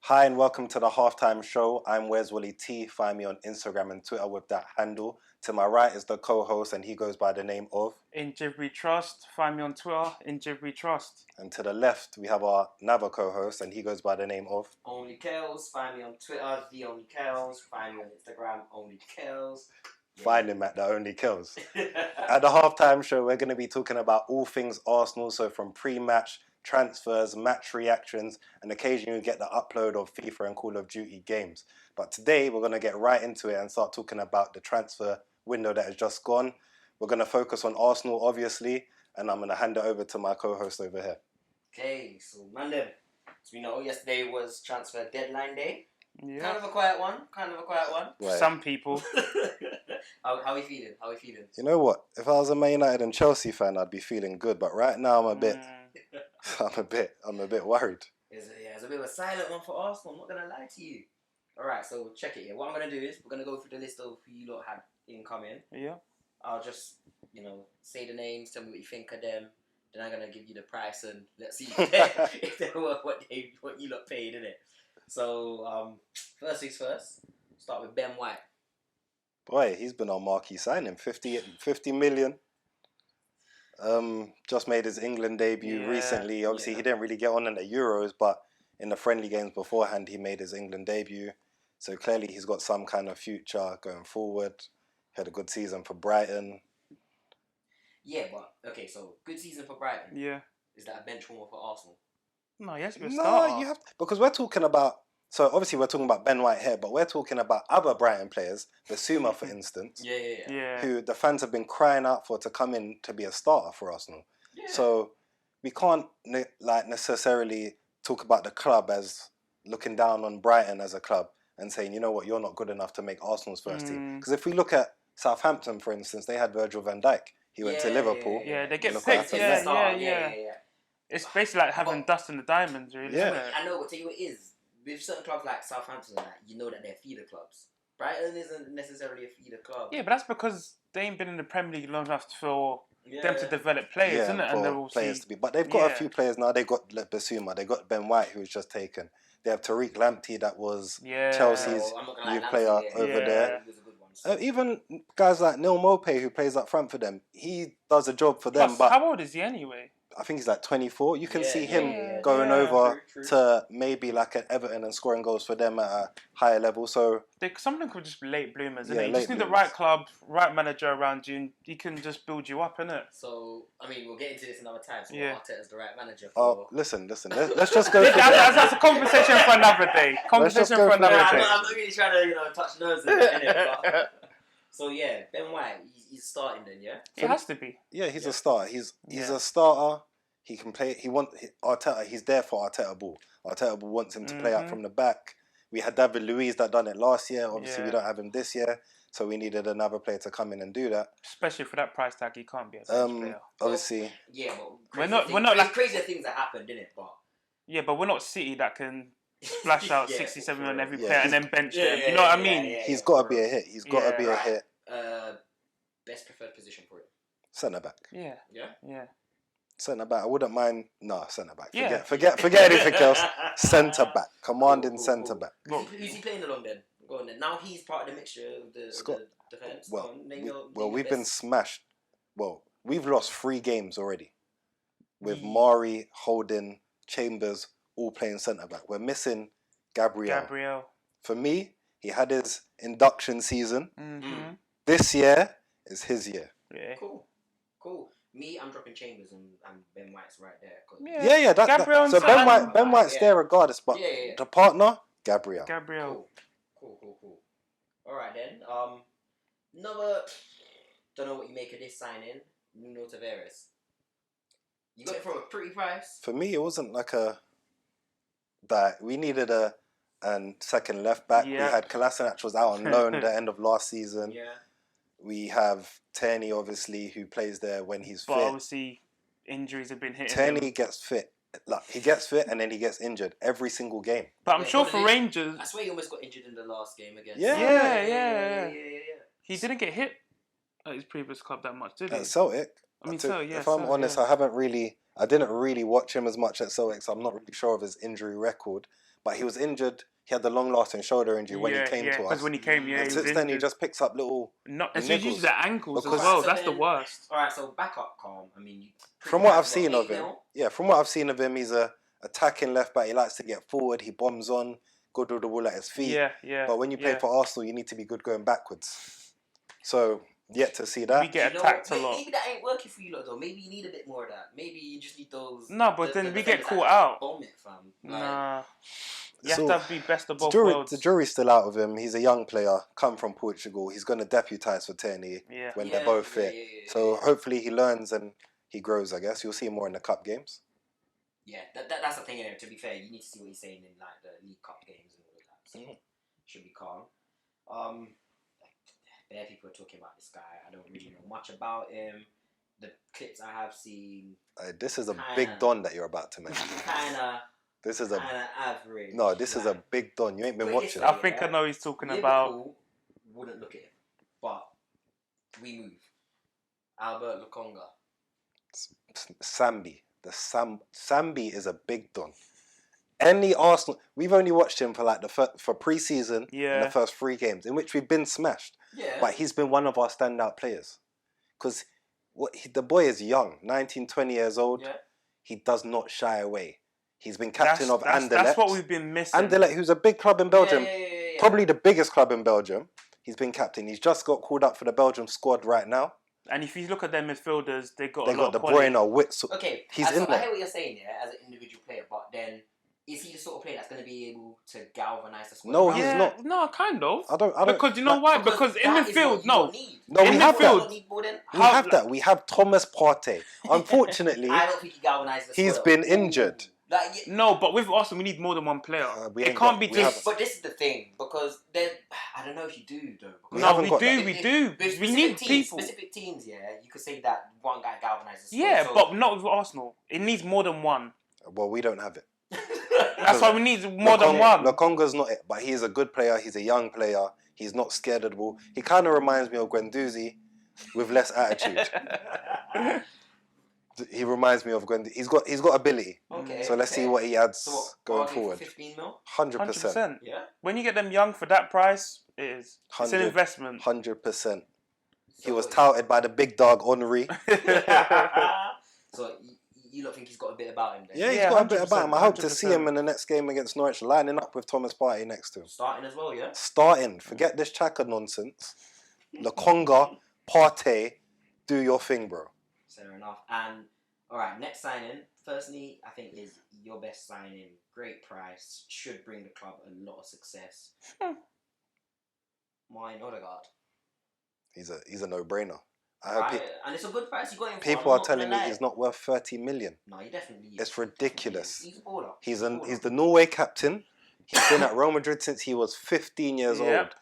Hi and welcome to the Halftime Show. I'm Wes Wally T. Find me on Instagram and Twitter with that handle. To my right is the co-host and he goes by the name of. In Jibri Trust. Find me on Twitter, in Jibri Trust. And to the left we have our another co-host and he goes by the name of. Only Kells. Find me on Twitter, the Only Kells. Find me on Instagram, Only Kells. Find him at the Only Kills. At the Halftime Show we're going to be talking about all things Arsenal, so from pre-match, transfers, match reactions, and occasionally we get the upload of FIFA and Call of Duty games. But today we're going to get right into it and start talking about the transfer window that has just gone. We're going to focus on Arsenal, obviously, and I'm going to hand it over to my co-host over here. Okay, so Mandem. So we know yesterday was transfer deadline day. Yeah. Kind of a quiet one. Right. Some people. How are we feeling? You know what? If I was a Man United and Chelsea fan, I'd be feeling good. But right now, I'm a bit worried. It's a bit of a silent one for Arsenal. I'm not gonna lie to you. All right, so check it here. What I'm gonna do is we're gonna go through the list of who you lot had incoming. Yeah. I'll just say the names, tell me what you think of them. Then I'm gonna give you the price and let's see if they were what you lot paid, innit? So first things first. Start with Ben White. Boy, he's been on marquee signing, 50 million. Just made his England debut recently. Obviously, he didn't really get on in the Euros, but in the friendly games beforehand, he made his England debut. So clearly, he's got some kind of future going forward. He had a good season for Brighton. Yeah, but okay, so good season for Brighton. Yeah. Is that a bench warmer for Arsenal? No, yes, but No, you have because we're talking about. So obviously, we're talking about Ben White here, but we're talking about other Brighton players, Basuma, for instance. Yeah. Who the fans have been crying out for to come in to be a starter for Arsenal. Yeah. So we can't necessarily talk about the club as looking down on Brighton as a club and saying, you know what, you're not good enough to make Arsenal's first team. Because if we look at Southampton, for instance, they had Virgil van Dijk. He went to Liverpool. Yeah, they get Look picked. what Yeah. It's basically like having dust in the diamonds, really. Yeah. Isn't it? I know, but tell you what it is. With certain clubs like Southampton, you know that they're feeder clubs. Brighton isn't necessarily a feeder club. Yeah, but that's because they ain't been in the Premier League long enough for them to develop players, isn't it? For And they're all players to be. But they've got a few players now. They've got Basuma. They've got Ben White, who was just taken. They have Tariq Lamptey, that was Chelsea's youth player over there. He was a good one, so. Even guys like Neil Maupay, who plays up front for them, he does a job for them. Plus, but how old is he anyway? I think he's like 24. You can see him going going over true. to maybe like an Everton and scoring goals for them at a higher level. So Some of them could just be late bloomers, Yeah, innit? You late just need the bloomers. right club, right manager around you, and he can just build you up, innit? So, I mean, we'll get into this another time. So, Yeah. Arteta's the right manager for... oh, listen. Let's just go. through That's a conversation for another day. Conversation go for through another that. I'm day. not really trying to, touch nerves in it, but... So, yeah, Ben White, he's starting then, yeah? It has to be. Yeah, he's a starter. He's a starter. He can play. Arteta. He's there for Arteta ball. Arteta ball wants him to play out from the back. We had David Luiz that done it last year. Obviously, we don't have him this year, so we needed another player to come in and do that. Especially for that price tag, he can't be a bench player. Obviously, Yeah, but We're not like crazier things that happened, didn't it? But Yeah, but we're not City that can splash out 67 on every Yeah, player and then bench them. yeah, You know what I yeah, mean? yeah. he's got to be a hit. He's got to be a Right. hit. Best preferred position for him. Centre back. Yeah. Yeah. Centre back. I wouldn't mind. No, centre back. Yeah. Forget anything else. Centre back. Commanding Cool. centre back. Who's he playing along then? Go on then. Now he's part of the mixture of the defence. We've been smashed. Well, we've lost 3 games already. With Mari, Holding, Chambers all playing centre back. We're missing Gabriel. For me, he had his induction season. Mm-hmm. This year is his year. Yeah. Cool. Me, I'm dropping Chambers and Ben White's right there. Yeah. Gabriel so and Ben White's there regardless, but Yeah. the partner, Gabriel. Gabriel. Cool. All right then. Another. Don't know what you make of this signing, Nuno Tavares. You got it for a pretty price. For me, it wasn't like that we needed a second left back. Yeah. We had Kolasinac was out on loan at the end of last season. Yeah. We have Tierney, obviously, who plays there when he's But fit. obviously, injuries have been hitting Tierney him. gets fit. Like, he gets fit and then he gets injured every single game. But I'm Yeah, sure but for they- Rangers, I swear he almost got injured in the last game against. Yeah. he didn't get hit at his previous club that much, did he? At Celtic, if I'm honest, I didn't really watch him as much at Celtic, so I'm not really sure of his injury record. but he was injured. He had the long-lasting shoulder injury when he came to us. Because when he came, and he since was then, he injured. just picks up little. No, it's usually niggles. the ankles Because- as well. So That's the then- worst. All right, so back up, calm. I mean, From what I've seen of him, from what I've seen of him, he's a attacking left back. He likes to get forward. He bombs on, good with the ball at his feet. Yeah. But when you play for Arsenal, you need to be good going backwards. So yet to see that. We get attacked a lot. Maybe that ain't working for you lot though. Maybe you need a bit more of that. Maybe you just need those. No, but then we get defenders caught that out. Bomb it, fam. Like, Nah. You So, have to be best of The, both jury, worlds. the jury's still out of him. He's a young player, come from Portugal. He's going to deputise for Tierney Yeah. when they're both fit. So hopefully he learns and he grows, I guess. You'll see more in the cup games. Yeah, that's the thing. You know, to be fair, you need to see what he's saying in like the League Cup games and all of that. So should be calm. Bare people are talking about this guy. I don't really know much about him. The clips I have seen, This is a big don that you're about to mention. kinda This is a average. no. This is a Like, big don. You ain't been Wait, watching. listen, I think I know what he's talking about. Liverpool wouldn't look at him, but we move. Albert Lukonga. Sambi. Sambi is a big don. Any Arsenal, we've only watched him for like for pre-season in Yeah. the first 3 games in which we've been smashed. Yeah. But he's been one of our standout players because the boy is young, 19, 20 years old. Yeah. He does not shy away. He's been captain of Anderlecht. That's what we've been missing. Anderlecht, who's a big club in Belgium, Yeah. probably the biggest club in Belgium. He's been captain. He's just got called up for the Belgium squad right now. And if you look at their midfielders, they got They a got lot De of quality. Bruyne, Witzel. Okay, He's so in I there. hear what you're saying, yeah, as an individual player, but then is he the sort of player that's going to be able to galvanise the squad? No, around he's him? not. No, kind of. I don't. Because you know why? Because in that is midfield, what you no. don't need. No, in we have midfield, that. Need more than- We have that. We have Thomas Partey. Unfortunately, I don't think he galvanised the squad. he's been injured. Like, No, but with Arsenal, we need more than one player. We It ain't can't got- be we just. haven't. but this is the thing, because then I don't know if you do though. Because No, haven't we got do. that. We do. With We specific need teams, people. Specific teams, yeah, you could say that one guy galvanises the squad. Yeah, so- but not with Arsenal. It needs more than one. Well, we don't have it. That's why we need more than one. Lokonga's not it, but he's a good player. He's a young player. He's not scared of the ball. He kind of reminds me of Guendouzi with less attitude. He reminds me of Guendouzi. He's got ability. Okay. So let's okay. see what he adds So what, going bargain for forward. 15 mil? 100%. 100%. Yeah. When you get them young for that price, it is. It's an 100. investment. 100%. He So was what- touted by the big dog Henri. So you don't think he's got a bit about him then? Yeah, he's Yeah, got a bit 100%, about him. I hope to see 100%. him in the next game against Norwich, lining up with Thomas Partey next to him. Starting as well, yeah? Starting. Forget this Chaka nonsense. Lokonga, Partey, do your thing, bro. Fair enough. And, alright, next signing, firstly, I think is your best signing. Great price. Should bring the club a lot of success. Martin Odegaard. He's a no-brainer. I hope Right? And it's a good price you got him for. people I'm are not telling me gonna lie. he's not worth 30 million. No, he definitely is. It's ridiculous. He's a baller. He's a baller. the Norway captain. He's been at Real Madrid since he was 15 years Yep. old.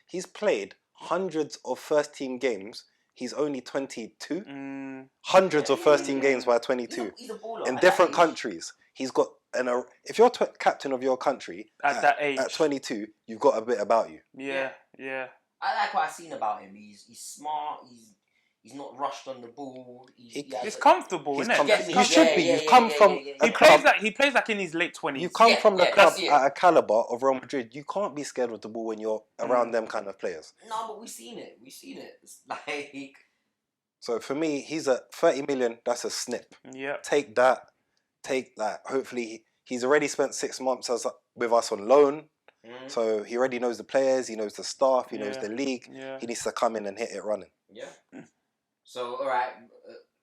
He's played hundreds of first team games. He's only 22. Hundreds of first team games by 22 He's a baller. in At different that age. countries. He's got if you're captain of your country At that age. at 22, you've got a bit about you. Yeah. I like what I've seen about him. He's smart. He's not rushed on the ball. He's comfortable, He's isn't it? Get me. You should be. You've come from a He club. plays like in his late 20s. You come Yeah, from the yeah, club that's it. at a caliber of Real Madrid. You can't be scared of the ball when you're around them kind of players. No, but we've seen it. It's like So for me, he's at 30 million. That's a snip. Yep. Take that. Hopefully, he's already spent 6 months with us on loan. So he already knows the players. He knows the staff. He knows Yeah. the league. Yeah. He needs to come in and hit it running. yeah. So all right,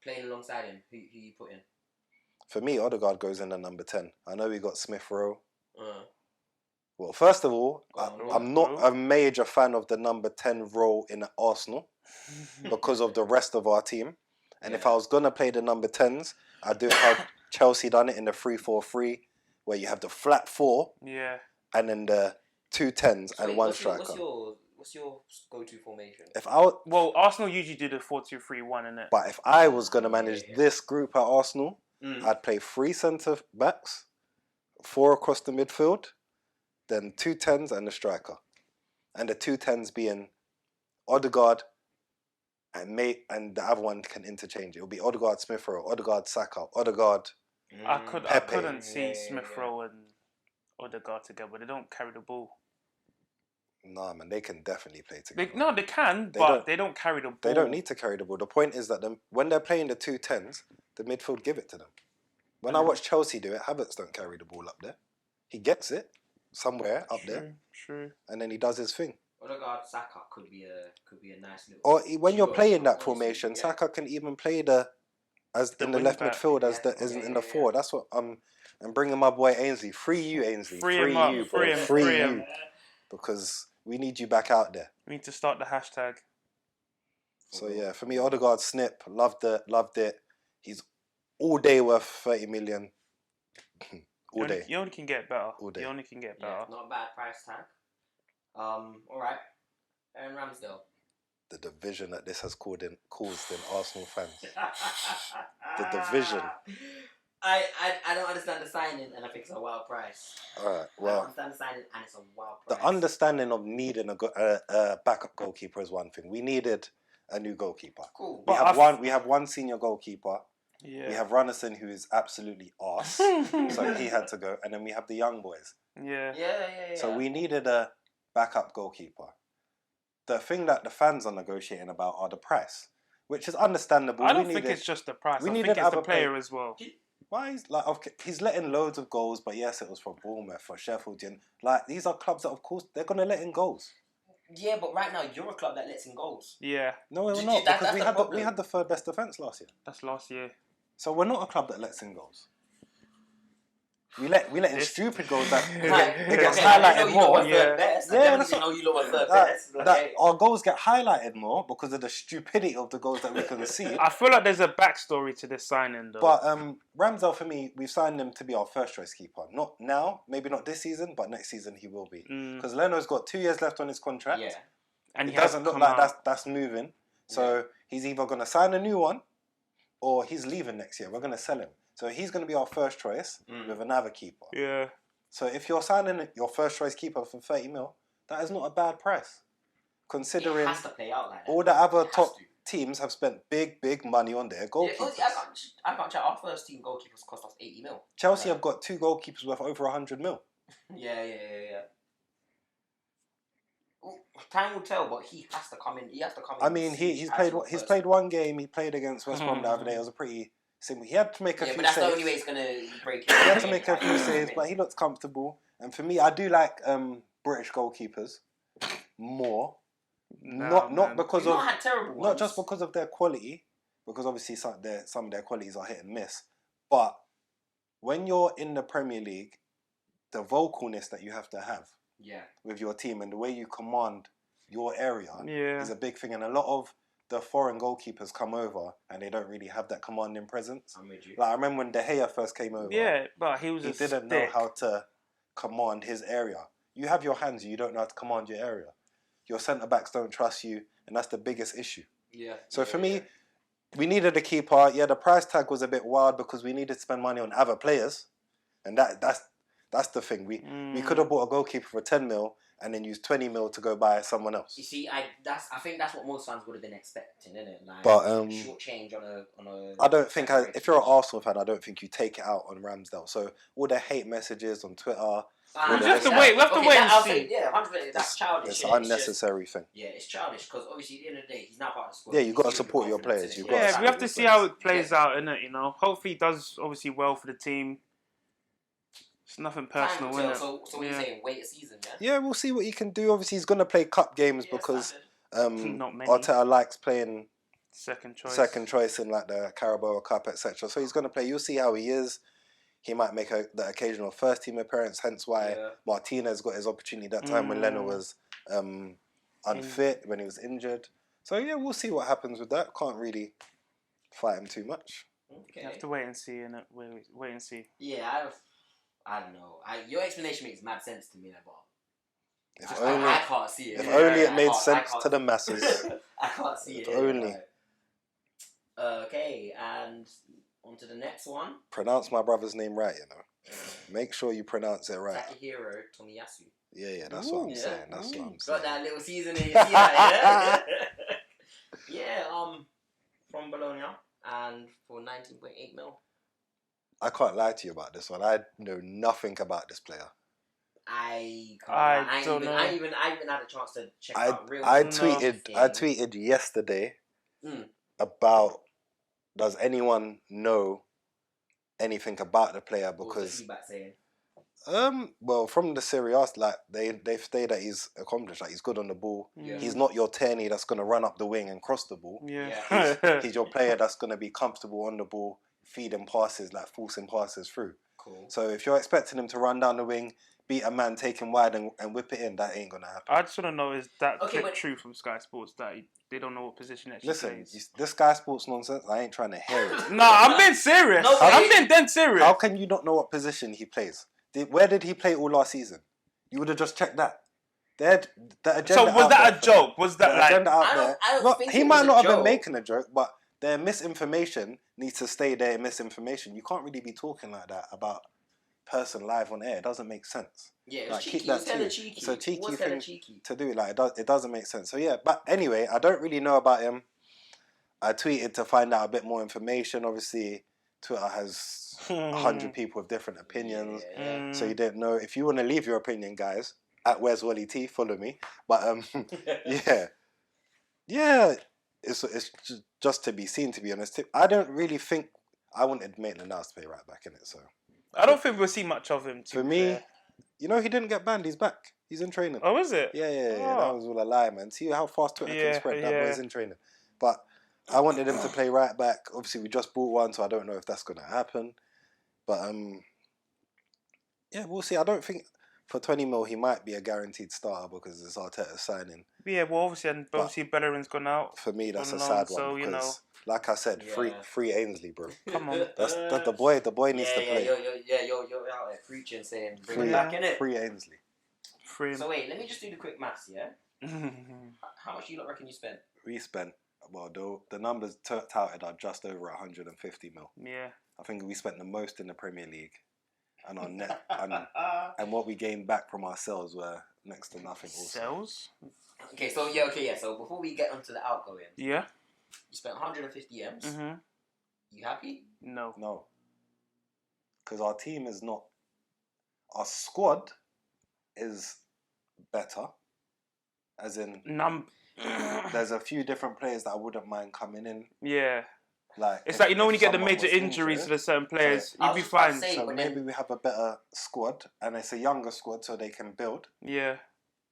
playing alongside him, who you put in? For me, Odegaard goes in at number 10. I know we got Smith Rowe. Uh, Well, first of all, Go on, I'm not a major fan of the number 10 role in Arsenal because of the rest of our team. And if Yeah. I was going to play the number 10s, I'd do it how Chelsea done it in the 3-4-3, where you have the flat 4 Yeah. and then the 2 10s so and one what's striker. What's your go-to formation? If I would, Well, Arsenal usually do the 4-2-3-1, innit? but if I was going to manage Yeah. this group at Arsenal, I'd play 3 centre backs, 4 across the midfield, then 2 10s and a striker. And the 2 10s being Odegaard and the other one can interchange. It'll be Odegaard, Smith Rowe, Odegaard, Saka, Odegaard. I Pepe. couldn't see Yeah. Smith Rowe and Odegaard together. They don't carry the ball. Nah, man, they can definitely play together. They can, They but don't- they don't carry the ball. They don't need to carry the ball. The point is that when they're playing the 2-10s, the midfield give it to them. When I watch Chelsea do it, Havertz don't carry the ball up there. He gets it somewhere up there, True. and then he does his thing. Odegaard Saka could be a nice little. Or when you're duo, playing that honestly, formation, yeah. Saka can even play in the wing left back. midfield as Yeah. in the forward. That's what I'm bringing my boy Ainsley. Free you, Ainsley. Free him up. you, Free bro. him. Free Free you, him. because we need you back out there. We need to start the hashtag. So yeah, for me, Odegaard snip, loved it. He's all day worth 30 million. all day. You only can get better. All day. You only can get better. Yeah, not a bad price tag. All right, Aaron Ramsdale. The division that this has caused in Arsenal fans. The division. I don't understand the signing, and I think it's a wild price. All right, I don't well, understand the signing, and it's a wild price. the understanding of needing a backup goalkeeper is one thing. We needed a new goalkeeper. Cool. We have one senior goalkeeper. Yeah. We have Runnison, who is absolutely arse, so he had to go, and then we have the young boys. Yeah. Yeah. So we needed a backup goalkeeper. The thing that the fans are negotiating about are the price, which is understandable. I don't think it's just the price. we I needed think it's the other player as well. Why he's letting loads of goals, but yes, it was for Bournemouth, for Sheffield, and like these are clubs that, of course, they're gonna let in goals. Yeah, but right now you're a club that lets in goals. Yeah. No, we're Did- not that- because that's the problem. we had the third best defense last year. That's last year. So we're not a club that lets in goals. We let in This- stupid goals that Like, it gets okay, I highlighted know you lot more. were Yeah. third best. Yeah, I that's definitely know you lot were third That, best. that Okay. our goals get highlighted more because of the stupidity of the goals that we concede. I feel like there's a backstory to this signing, though. But Ramsdale, for me, we've signed him to be our first choice keeper. Not now, maybe not this season, but next season he will be. Because Leno's got 2 years left on his contract. Yeah. and It he has doesn't look come like out. that's moving. So he's either going to sign a new one or he's leaving next year. We're going to sell him. So he's going to be our first choice with another keeper. Yeah. So if you're signing your first choice keeper for 30 mil, that is not a bad price. Considering It has to play out like that. all the other It has top to. teams have spent big money on their Yeah, goalkeepers. I can't chat. Our first team goalkeepers cost us 80 mil. Chelsea have got 2 goalkeepers worth over 100 mil. Yeah. Well, time will tell, but he has to come in. He has to come in. I mean, he's played one game. He played against West Brom the other day. It was a pretty simple. He had to make a Yeah, few but that's saves. the only way it's gonna break. He had to make a few saves, but he looks comfortable. And for me, I do like British goalkeepers more. Not because We've of not had terrible ones. not just because of their quality, because obviously some of their qualities are hit and miss. But when you're in the Premier League, the vocalness that you have to have Yeah. with your team and the way you command your area Yeah. is a big thing. And a lot of the foreign goalkeepers come over and they don't really have that commanding presence. I'm with you. Like I remember when De Gea first came over, Yeah, but he was he a didn't know stick. how to command his area. You have your hands, you don't know how to command your area. Your centre backs don't trust you, and that's the biggest issue. Yeah. So yeah, for yeah. me, we needed a keeper. Yeah, the price tag was a bit wild because we needed to spend money on other players, and that's the thing. We could have bought a goalkeeper for 10 mil and then used 20 mil to go buy someone else. You see, I think that's what most fans would have been expecting, isn't it? Like, But, short change on a. I don't think if you're an Arsenal fan, I don't think you take it out on Ramsdale. So all the hate messages on Twitter, We have to wait. We have to wait and I'll see. say, yeah, 100%. That's childish. it's innit? an It's just- unnecessary thing. Yeah, it's childish because obviously at the end of the day, he's not part of the squad. Yeah, you gotta He's given support your confidence, players, innit? you've gotta Yeah, support we have to your see players. how it plays out, innit? You know, hopefully he does obviously well for the team. It's nothing personal, Time will innit? tell, so what Yeah. you saying? Wait a season, yeah. Yeah, we'll see what he can do. Obviously, he's gonna play cup games Yeah, because standard. Not many. Arteta likes playing Second choice. second choice in like the Carabao Cup, etc. So he's gonna play. You'll see how he is. He might make the occasional first team appearance. Hence why Yeah. Martinez got his opportunity that time when Leno was unfit, when he was injured. So yeah, we'll see what happens with that. Can't really fight him too much. You have Okay. to wait and see, innit? Wait and see. Yeah, I don't know. Your explanation makes mad sense to me, but If I only, can't see it. if Yeah, only it I made can't- I sense can't- to the masses. I can't see If it. only. Like. Okay, and on to the next one. Pronounce my brother's name right, you know. Make sure you pronounce it right. Takahiro Tomiyasu. Yeah, that's what I'm Ooh, saying. That's what I'm Got saying. that little season in. You see that, yeah? Yeah, from Bologna and for 19.8 mil. I can't lie to you about this one. I know nothing about this player. I don't know. I even had a chance to check I out real. tweeted yesterday about, does anyone know anything about the player? What was the Because feedback saying? well, from the Serie A, like they've stated that he's accomplished, like he's good on the ball. Yeah. He's not your Tierney that's gonna run up the wing and cross the ball. Yeah. He's your player that's gonna be comfortable on the ball, feeding passes, like forcing passes through. Cool. So if you're expecting him to run down the wing, beat a man, take him wide and whip it in, that ain't gonna happen. I just want to know, is that Okay, clip but- true from Sky Sports that they don't know what position he actually Listen, plays? this Sky Sports nonsense, I ain't trying to hear it. Nah, I'm being serious. No, I'm being dead serious. How can you not know what position he plays? Where did he play all last season? You would have just checked that. The agenda So was out that there- a joke? Was that the like? agenda out I don't- there? I don't Not- think he it might was a not have been joke. making a joke, but their misinformation needs to stay there. Misinformation. You can't really be talking like that about person live on air. It doesn't make sense. Yeah, it was Like, cheeky. keep It was that kind to of you. cheeky. It's a cheeky It was kind thing of cheeky. to do. Like it doesn't make sense. So yeah, but anyway, I don't really know about him. I tweeted to find out a bit more information. Obviously, Twitter has 100 people with different opinions. Yeah. So you didn't know. If you want to leave your opinion, guys, at Where's Wally T, follow me. But yeah, it's just to be seen. To be honest, I don't really think I wanted Maitland-Niles to play right back in it. So I don't think we'll see much of him. for me, you know, he didn't get banned. He's back. He's in training. Oh, is it? Yeah. Oh. That was all a lie, man. See how fast Twitter Yeah, can spread. That yeah. boy's in training. But I wanted him to play right back. Obviously, we just bought one, so I don't know if that's going to happen. But yeah, we'll see. I don't think for 20 mil he might be a guaranteed starter because it's Arteta's signing. Yeah, well, obviously Bellerin's gone out. For me, that's On a loan, sad one so, you because, know. like I said, Yeah. free Ainsley, bro. Come on. That's the boy. The boy needs to play. You're out there preaching, saying bring Free, him back in it. free Ainsley. Free him. So wait, let me just do the quick maths. Yeah, how much do you lot reckon you spent? We spent, well, the numbers touted are just over 150 mil. Yeah. I think we spent the most in the Premier League, and our net and what we gained back from our sales were next to nothing. Also, Sales? Okay, so So before we get onto the outgoing, Yeah. you spent 150 M's. Mhm. You happy? No. no, because our team is not. Our squad is better, as in there's a few different players that I wouldn't mind coming in. Yeah. Like It's if- like, you know, if when you get the someone major was injuries to injured, the certain players, I you'd was be just about to fine. say- so but maybe then- we have a better squad, and it's a younger squad, so they can build. Yeah.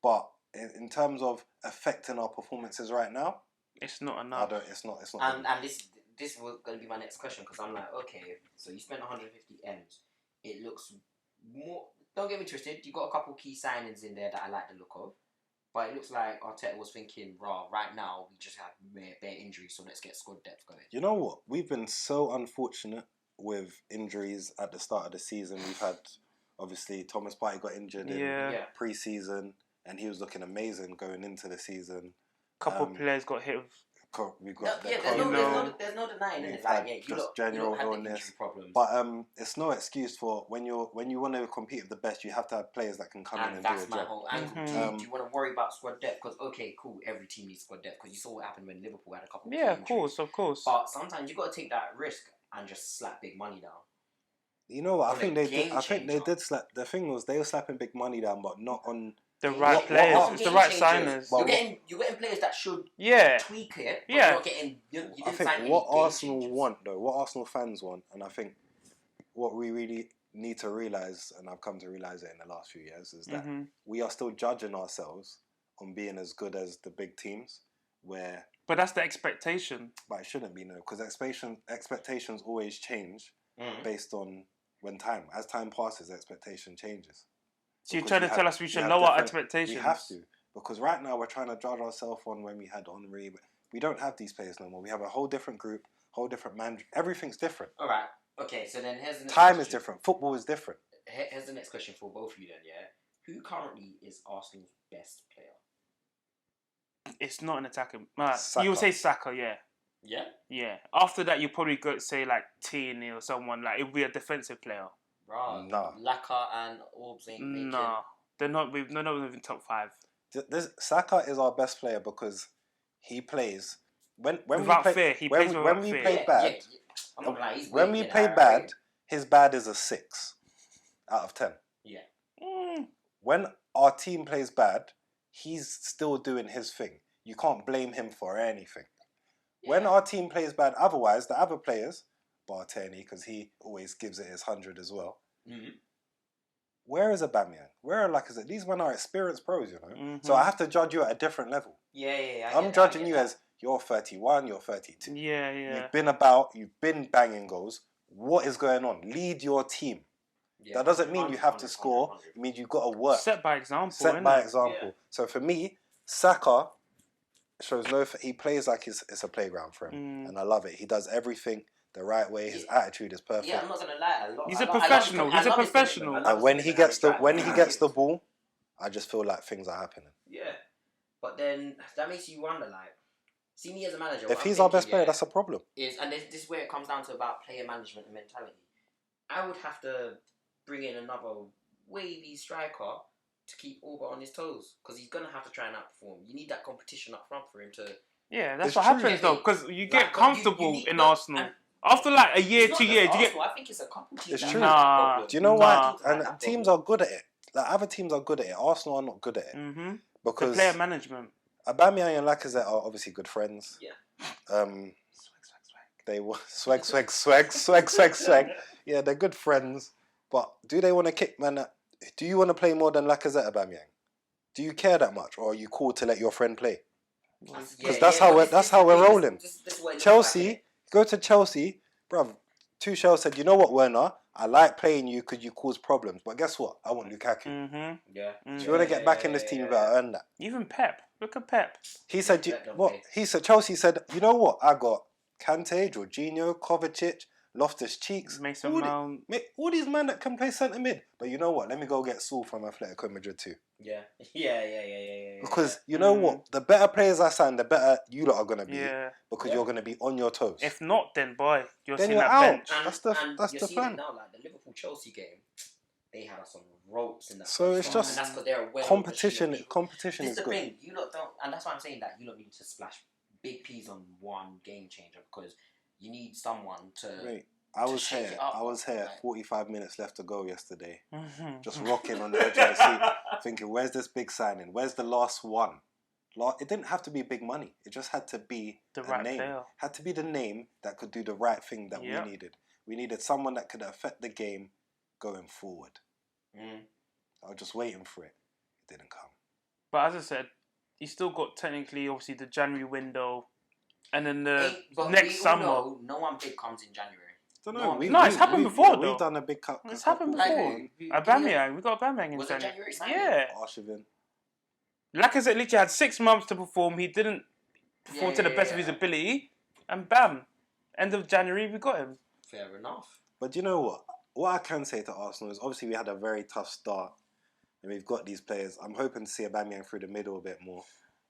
But in terms of affecting our performances right now, It's not I enough. don't. It's not. And this was going to be my next question because I'm like, okay, so you spent 150 M's. It looks more. Don't get me twisted. You got a couple key signings in there that I like the look of, but it looks like Arteta was thinking, right now we just have bare injuries, so let's get squad depth going. You know what? We've been so unfortunate with injuries at the start of the season. We've had, obviously, Thomas Partey got injured Yeah. Yeah. in pre-season, and he was looking amazing going into the season. Couple players got hit with. We've No, got the yeah, COVID, there's no denying We've it. Like, had yeah, you just lot general had the illness. injury problems. but it's no excuse for when you want to compete with the best, you have to have players that can come in And and do that's a my job. whole angle. Mhm. Do you want to worry about squad depth? Because, okay, cool, every team needs squad depth. Because you saw what happened when Liverpool had a couple Yeah, of of key injuries. course. But sometimes you got to take that risk and just slap big money down. You know what? I On a think they did. game I think they changer. did slap. The thing was they were slapping big money down, but not on. The Yeah, right what- players. what- It's the game right changers. signers. Well, You're getting players that should Yeah. tweak it, but Yeah. you're not getting. You I didn't think sign any what game Arsenal changers. want, though, what Arsenal fans want, and I think what we really need to realise, and I've come to realise it in the last few years, is that Mhm. we are still judging ourselves on being as good as the big teams, But that's the expectation. but it shouldn't be, no, because expectations always change Mm. based on as time passes, expectation changes. So you're Because trying to we tell have- us we we should have lower different- expectations? We have to, because right now we're trying to judge ourselves on when we had Henri. But we don't have these players no more. We have a whole different group, whole different man. Everything's different. All right. Okay. So then here's the next Time question. is different. Football is different. Here's the next question for both of you then. Yeah. Who currently is Arsenal's best player? It's not an attacking. Saka. You would say Saka, yeah. Yeah. Yeah. After that, you probably go say like Tierney or someone. Like, it would be a defensive player. Right. Nah. Laka and Orbs ain't making. No. They're not within top 5. Saka is our best player because he plays when Without we play, fear, he when, plays when without we fear. play bad. I'm not gonna lie, he's When way we in play higher bad, rate. his bad is a 6 out of 10. Yeah. Mm, when our team plays bad, he's still doing his thing. You can't blame him for anything. When our team plays bad, otherwise, the other players, bar Tierney, because he always gives it his 100 as well. Mm-hmm. Where is Aubameyang? Where are Lacazette? These men are experienced pros, you know. Mm-hmm. So I have to judge you at a different level. Yeah. I'm judging you as you're 31, you're 32. Yeah. You've been about, you've been banging goals. What is going on? Lead your team. Yeah. That doesn't mean you have to score. It means you've got to work. Set by example. Set by innit? example. Yeah. So for me, Saka shows he plays like it's a playground for him, and I love it. He does everything the right way. His attitude is perfect. Yeah, I'm not gonna lie. He's a professional. He's a professional. And when he gets the ball, I just feel like things are happening. Yeah, but then that makes you wonder, like, see me as a manager. If he's our best player, that's a problem. And this is where it comes down to about player management and mentality. I would have to bring in another wavy striker to keep Auba on his toes, because he's gonna have to try and outperform. You need that competition up front for him to. Yeah, that's It's what true. happens though, because you get Like, comfortable you need- in no, Arsenal. and After like a year, it's 2 not years, just you get. Arsenal, I think it's a couple teams. It's that true. have that Nah. problem. Do you know Nah. why? That And teams problem. are good at it. Like other teams are good at it. Arsenal are not good at it Mm-hmm. The because player management. Aubameyang and Lacazette are obviously good friends. Yeah. They were swag. Yeah, they're good friends. But do they want to kick man? Do you want to play more than Lacazette, Aubameyang? Do you care that much, or are you cool to let your friend play? Because that's how we're rolling. Chelsea, go to Chelsea, bruv. Tuchel said, you know what, Werner? I like playing you because you cause problems. But guess what? I want Lukaku. Mm-hmm. Yeah. If you want to get back in this team, you better earn that. Even Pep. Look at Pep. He said, Chelsea said, you know what? I got Kante, Jorginho, Kovacic, Loftus Cheeks, Mason Mount. all these men that can play centre mid. But you know what? Let me go get Saul from Atletico Madrid too. Yeah. Because you know what? The better players I sign, the better you lot are gonna be. Yeah. Because you're gonna be on your toes. If not, then boy, you're Then seeing you're that out. bench. That's you're the seeing plan. it now, like the Liverpool Chelsea game, they had us on ropes in that. So it's first just half, and that's 'cause they're aware competition. Of the Competition this is is the good. thing. You lot don't, and that's why I'm saying that you don't need to splash big P's on one game changer, because you need someone to. Wait, I was shake here. it up, I was here. like- 45 minutes left to go yesterday. Mm-hmm. Just rocking on the edge of the seat, thinking, "Where's this big signing? Where's the last one?" It didn't have to be big money. It just had to be The a right name. player. Had to be the name that could do the right thing that Yep. we needed. We needed someone that could affect the game going forward. Mm. I was just waiting for it. It didn't come. But as I said, you still got technically, obviously, the January window, and then the But next we all summer. know no one big comes in January. Don't No, know. it's happened before, though. We've done a big cut. It's happened Like before. who? Aubameyang, we got Aubameyang in Was it January. January signing? Yeah. Arshavin. Lacazette literally had 6 months to perform. He didn't perform to the best of his ability, and bam, end of January we got him. Fair enough. But you know what? What I can say to Arsenal is obviously we had a very tough start, and we've got these players. I'm hoping to see Aubameyang through the middle a bit more.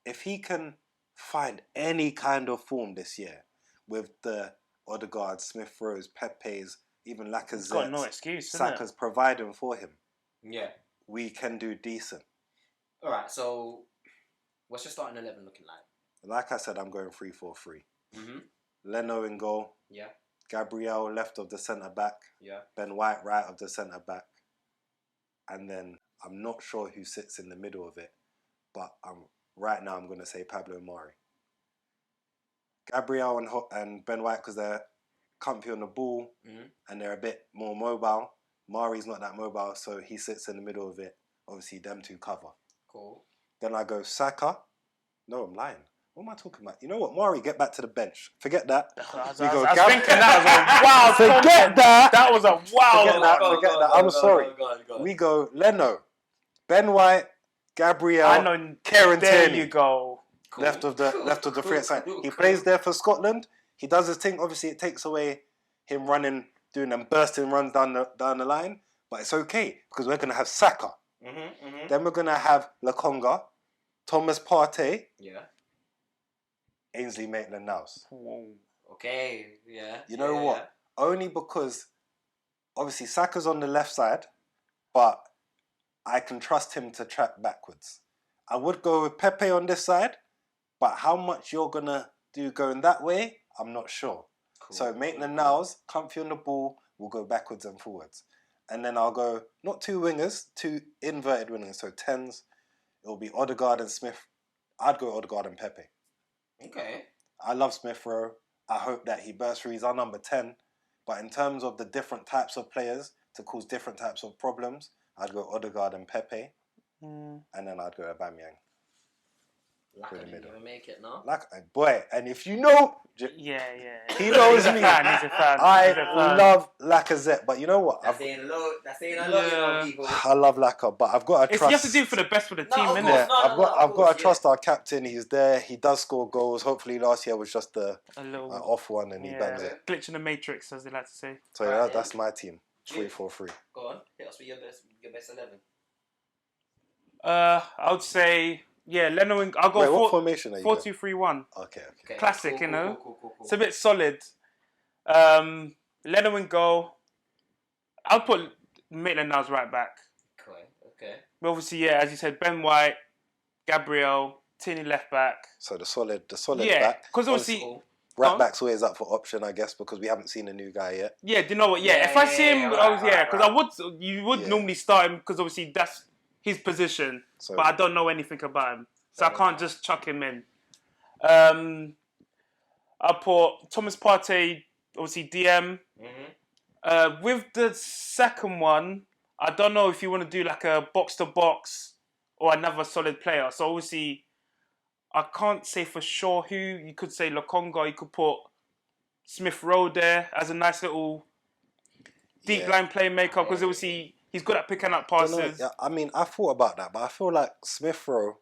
If he can find any kind of form this year with the Odegaard, Smith Rowe's, Pepe's, even He's got no Lacazette's, excuse, Saka's providing for him, Yeah. we can do decent. All right. So, what's your starting 11 looking like? Like I said, I'm going 3-4-3. Mm-hmm. Leno in goal, Yeah. Gabriel left of the centre back, Yeah. Ben White right of the centre back, and then I'm not sure who sits in the middle of it, but right now I'm going to say Pablo Mari. Gabriel and Ben White, because they're comfy on the ball and they're a bit more mobile. Mari's not that mobile, so he sits in the middle of it. Obviously, them two cover. Cool. Then I go Saka. No, I'm lying. What am I talking about? You know what, Mari, get back to the bench. Forget that. I was We go thinking Gab- that was a wow. Forget that. That was a wow. Forget that. Forget that. I'm sorry. We go Leno, Ben White, Gabriel, I know. Kieran There Tierney. you go. Cool. Left of the free side. Cool. He plays there for Scotland. He does his thing. Obviously, it takes away him running, doing them bursting runs down the line. But it's okay because we're gonna have Saka. Then we're gonna have Lokonga, Thomas Partey, Yeah. Ainsley Maitland-Niles. Okay. Yeah. You know what? Only because obviously Saka's on the left side, but I can trust him to track backwards. I would go with Pepe on this side, but how much you're gonna do going that way, I'm not sure. Cool. So Maitland-Niles, comfy on the ball, will go backwards and forwards. And then I'll go, not two wingers, two inverted wingers, so 10s. It'll be Odegaard and Smith. I'd go Odegaard and Pepe. Okay. I love Smith Rowe. I hope that he bursts through. He's our number 10. But in terms of the different types of players to cause different types of problems, I'd go Odegaard and Pepe. And then I'd go Aubameyang. Laka the didn't middle. even make it, no? Like, boy, and if you know, Yeah. he knows He's me. a fan. He's a fan. I He's a fan. love Lacazette, but you know what? That's saying a lot. That's saying a lot, you know, people. I love Laka, but I've got to It's, trust. you have to do it for the best for the No, team, of innit? course. Yeah, No, I've of got course, to trust our captain. He's there. He does score goals. Hopefully, last year was just A little off one, and he bangs it. glitch in the matrix, as they like to say. So Right, yeah, yeah. that's my team. Yeah. 3-4-3. Go on. Hit us with your best 11. I would say Leno and I'll go Wait, what formation are you? 4-2-3-1. Okay. Okay. Classic, you know? Cool. It's a bit solid. Leno and goal. I'll put Maitland-Niles right back. Okay. But obviously, as you said, Ben White, Gabriel, Tierney left back. So the solid Yeah, back. because obviously, Cool. Right back's always up for option, I guess, because we haven't seen a new guy yet. do you know what? Yeah, Yeah, if I yeah, see him, yeah, because you would Yeah. normally start him because obviously that's his position, So but I don't know anything about him, so I can't just chuck him in. I'll put Thomas Partey, obviously DM. With the second one, I don't know if you want to do like a box to box or another solid player. So obviously, I can't say for sure who. You could say Lokonga. You could put Smith Rowe there as a nice little deep line playmaker because obviously he's good at picking up passes. Yeah, I mean, I thought about that, but I feel like Smith Rowe,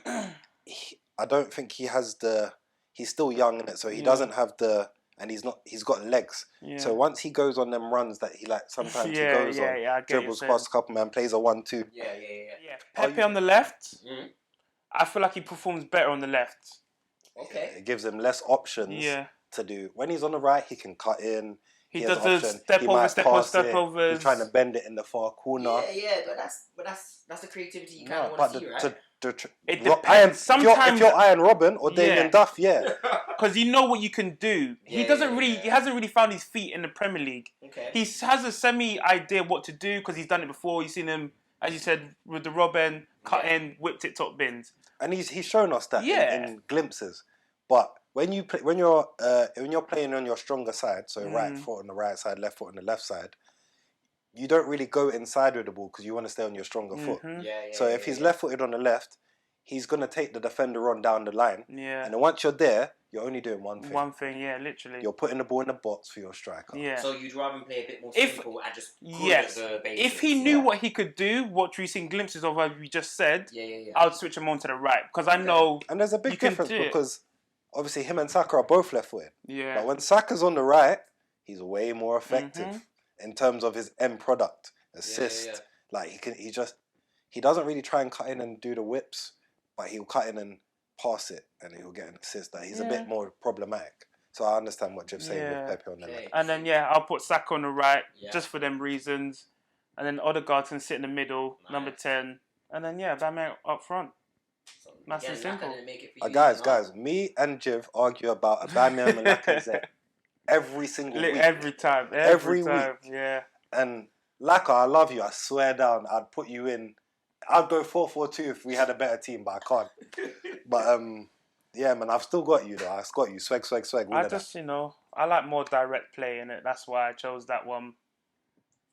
I don't think he has the. He's still young in it, so he doesn't have the. And he's got legs. Yeah. So once he goes on them runs that he sometimes he Yeah, goes yeah, on, yeah, I get dribbles you past a couple man, plays a 1-2. Yeah. Yeah, Pepe on the left. Mhm. I feel like he performs better on the left. Okay. It gives him less options Yeah. to do. When he's on the right, he can cut in. He has does an the option. step He over, might step over, pass step it. overs. He's trying to bend it in the far corner. Yeah, but that's the creativity you kind No, of but want to see, right? It Ro- depends. Iron, if you're Sometimes- Iron Robin or Damien Yeah. Duff, yeah. Because you know what you can do. He Yeah, doesn't yeah, really. yeah. He hasn't really found his feet in the Premier League. Okay. He has a semi idea what to do because he's done it before. You've seen him, as you said, with the Robin, cut in, whipped it top bins. And he's shown us that Yeah. in glimpses. But when you play, when you're playing on your stronger side, so right foot on the right side, left foot on the left side, you don't really go inside with the ball because you want to stay on your stronger foot. Yeah. So if he's left-footed on the left, he's gonna take the defender on down the line. Yeah. And then once you're there, you're only doing one thing. One thing, yeah, literally. You're putting the ball in the box for your striker. Yeah. So you'd rather him play a bit more If- simple and just good Yes. at the basics. If he knew what he could do, what we've seen glimpses of, as we just said, Yeah. I would switch him on to the right because I know. And there's a You big can difference do it. because obviously him and Saka are both left-footed. Yeah. But when Saka's on the right, he's way more effective Mm-hmm. in terms of his end product, assist. Yeah. Like he doesn't really try and cut in and do the whips, but he'll cut in and pass it and he'll get an assist. Like he's a bit more problematic. So I understand what Jiv's saying Yeah. with Pepe on the Okay. left. And then I'll put Saka on the right Yeah. just for them reasons, and then Odegaard can sit in the middle, number Nice. 10, and then Aubameyang up front. So, Nice and Laka simple. didn't make it for you, Guys, me and Jiv argue about Aubameyang and Lacazette every single week. Every time, Every time, yeah. And Laka, I love you. I swear down, I'd put you in. I'd go 4-4-2 if we had a better team, but I can't. But yeah, man, I've still got you though. I've got you. Swag. All I of just, I like more direct play in it. That's why I chose that one.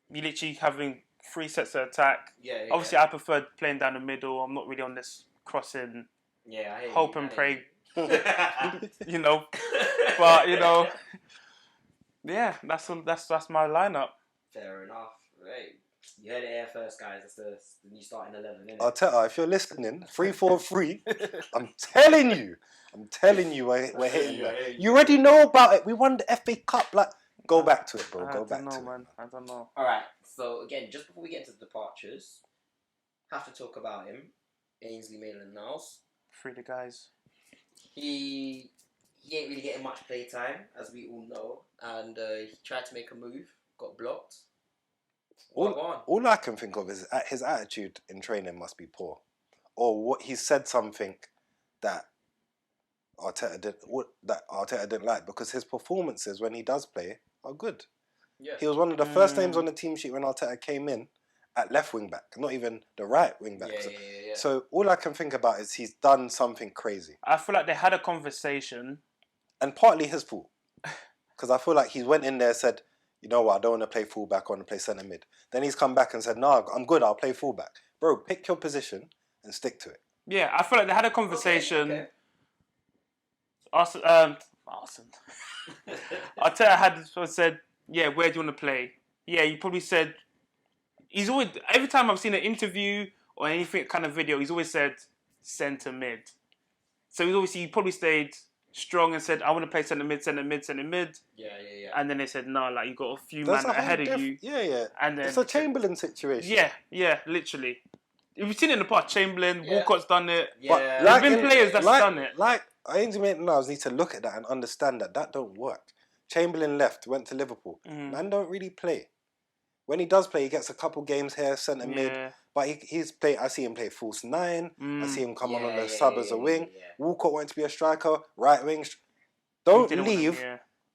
You literally having 3 sets of attack. Yeah. Obviously, I prefer playing down the middle. I'm not really on this crossing, Yeah. I hear hope you, and I pray, hear But yeah, that's my lineup. Fair enough. Right. You heard it here first, guys. That's the new starting 11, isn't it? Arteta, if you're listening, 3-4-3. I'm telling you, we're hitting Yeah, that. yeah. You already know about it. We won the FA Cup. Like, go back to it, bro. I Go don't back know, to man. I don't know. All right. So again, just before we get into the departures, have to talk about him, Ainsley Maitland-Niles. Free the guys. He ain't really getting much play time, as we all know, and he tried to make a move, got blocked. What on? All I can think of is his attitude in training must be poor, or what he said something that Arteta didn't like, because his performances when he does play are good. Yeah. He was one of the first names on the team sheet when Arteta came in at left wing back, not even the right wing back. Yeah. So all I can think about is he's done something crazy. I feel like they had a conversation. And partly his fault. Because I feel like he went in there and said, you know what, I don't want to play fullback, I want to play centre mid. Then he's come back and said, no, I'm good, I'll play fullback. Bro, pick your position and stick to it. Yeah, I feel like they had a conversation. Okay. Arsenal. Arteta had said, yeah, where do you want to play? Yeah, he probably said, he's always, every time I've seen an interview or anything kind of video, he's always said centre mid. So he probably stayed strong and said, I want to play centre mid. Yeah. And then they said, no, like you got a few That's man a whole ahead of you. Yeah. And then It's a Chamberlain situation. Yeah, literally. We've seen it in the past. Chamberlain, Walcott's done it. Yeah. There's been players that's done it. Like, Ainsley Maitland-Niles need to look at that and understand that don't work. Chamberlain left, went to Liverpool. Man don't really play. When he does play, he gets a couple games here, centre mid. But he's played. I see him play false nine. I see him come on the sub as a wing. Walcott wanted to be a striker, right wing. Don't leave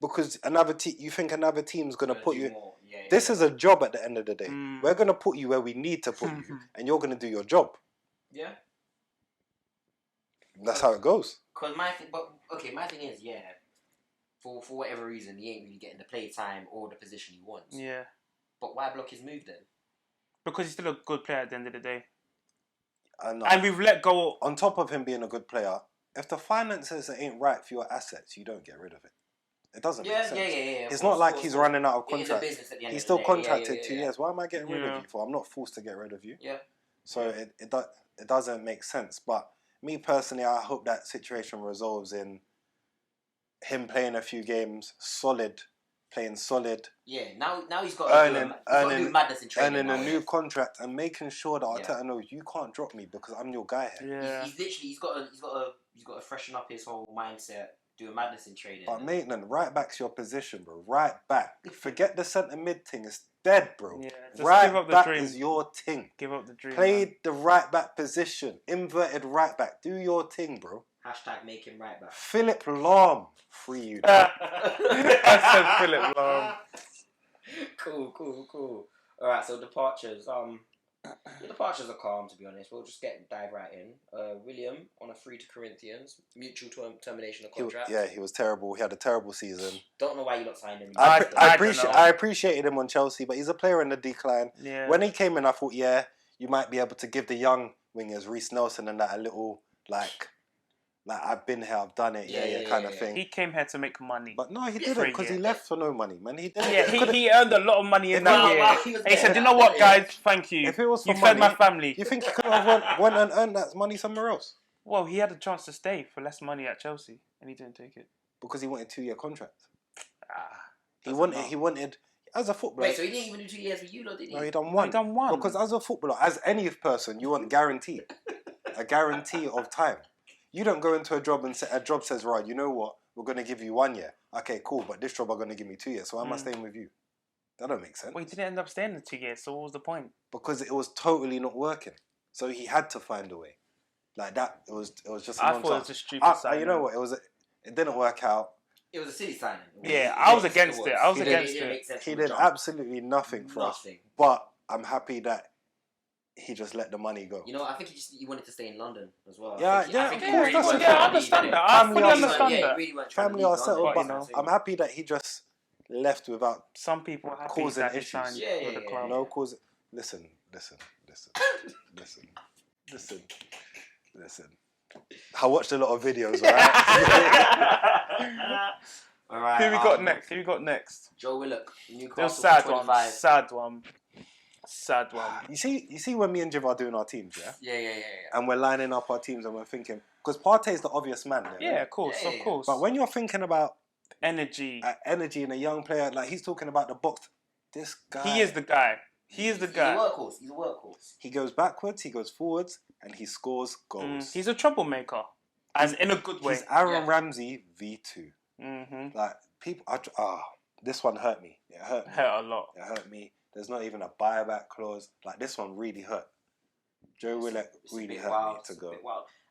because you think another team's gonna put you. This is a job at the end of the day. We're gonna put you where we need to put you, and you're gonna do your job. Yeah. That's how it goes. Cause my thing is, for whatever reason, he ain't really getting the play time or the position he wants. Yeah. But why block his move then? Because he's still a good player at the end of the day. And we've let go. On top of him being a good player, if the finances ain't right for your assets, you don't get rid of it. It doesn't make sense. Yeah. It's not like he's running out of contract. He's still day. contracted 2 years. Why am I getting rid of you for? I'm not forced to get rid of you. Yeah. So it doesn't make sense. But me personally, I hope that situation resolves in him playing a few games, playing solid. Yeah, now he's got to do madness in training. Earning a new contract and making sure that Arteta knows you can't drop me because I'm your guy here. Yeah. He's got to freshen up his whole mindset, do a madness in training. But Maitland, right back's your position, bro. Right back. Forget the centre mid thing. It's dead, bro. Yeah, right back is your thing. Give up the dream. Play the right back position. Inverted right back. Do your thing, bro. # make him right back. Philip Lahm. Free you. I said Philip Lahm. Cool. Alright, so departures. The departures are calm, to be honest. We'll just dive right in. William on a free to Corinthians, mutual termination of contract. He was terrible. He had a terrible season. Don't know why you not signed him. I appreciated him on Chelsea, but he's a player in the decline. Yeah. When he came in, I thought, you might be able to give the young wingers, Reece Nelson and that, a little like I've been here, I've done it, kind of thing. He came here to make money. But no, he didn't, because he left for no money, man. He didn't. Yeah, he earned a lot of money in that year. He said, you know what, guys, thank you. If it was for you money, fed my family. You think he could have went and earned that money somewhere else? Well, he had a chance to stay for less money at Chelsea, and he didn't take it. Because he wanted a 2-year contract. He wanted, as a footballer... Wait, so he didn't even do 2 years with you, did he? No, he done one. Because as a footballer, as any person, you want guarantee. A guarantee of time. You don't go into a job and a job says, right, you know what, we're going to give you 1 year. Okay, cool, but this job are going to give me 2 years, so why am I staying with you? That don't make sense. Well, he didn't end up staying in 2 years, so what was the point? Because it was totally not working. So he had to find a way. Like that, it was just a I thought it was a stupid signing. You know what, it didn't work out. It was a silly signing. I was against it. I was against it. He did absolutely nothing for us. But I'm happy that he just let the money go. You know, I think he wanted to stay in London as well. I understand that. I fully understand that. Family are settled, but I'm happy that he just left without some people are happy causing that issues. With the club. No cause. Listen. I watched a lot of videos, alright? Who we got next? Joe Willock, Newcastle. Sad one. You see when me and Jiv are doing our teams, Yeah. And we're lining up our teams and we're thinking, because Partey's the obvious man there. Yeah, of course. But when you're thinking about energy in a young player, like he's talking about the box, this guy. He is the guy. He's a workhorse. He goes backwards, he goes forwards, and he scores goals. He's a troublemaker, and in a good way. He's Aaron Ramsey V2. Mm-hmm. Like people, this one hurt me. It hurt a lot. It hurt me. There's not even a buyback clause. Like this one really hurt. Joe Willock really hurt me to go.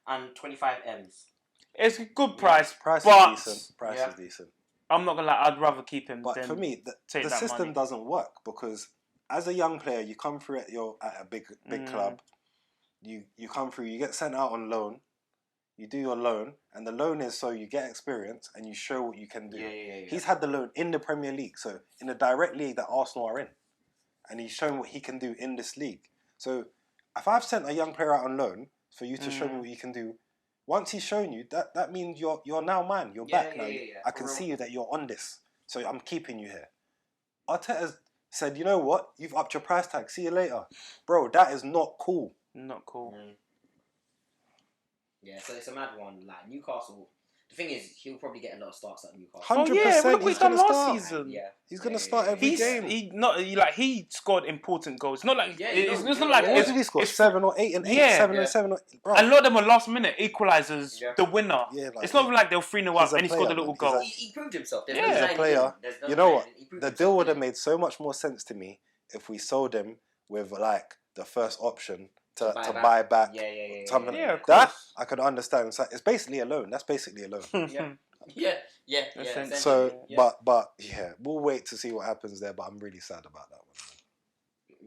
And 25 M's. It's a good price. Price is decent. I'm not gonna lie. I'd rather keep him. But than for me, take the that system money. doesn't work because as a young player, you come through at a big club. You come through. You get sent out on loan. You do your loan, and the loan is so you get experience and you show what you can do. Yeah. He's had the loan in the Premier League, so in the direct league that Arsenal are in, and he's shown what he can do in this league. So if I've sent a young player out on loan for you to show me what you can do, once he's shown you, that means you're now mine. You're back now. I can see you that you're on this. So I'm keeping you here. Arteta's said, you know what? You've upped your price tag. See you later. Bro, that is not cool. Not cool. Yeah, so it's a mad one. Like Newcastle, the thing is, he'll probably get a lot of starts at Newcastle. 100%. Oh yeah, look what he's he's done gonna last start. season. Yeah, He's gonna start every game. He scored important goals. Not like it's not like What did he score? 7 or 8 and 8. Yeah. 7 and 7. Bro. a lot of them were last minute equalizers. Yeah. The winner. Yeah, like, it's not like they were 3-0 up he's a and he scored a player, little man. goal. He proved himself. There's Yeah. no He's a denying player. him. There's no You know denying what? him. He proved The himself, deal would have didn't made so much more sense to me if we sold him with like the first option to buy back. Yeah. Something Yeah, of that course. I could understand. It's basically a loan. That's basically a loan. Yeah. Essentially. So, yeah. but yeah, we'll wait to see what happens there. But I'm really sad about that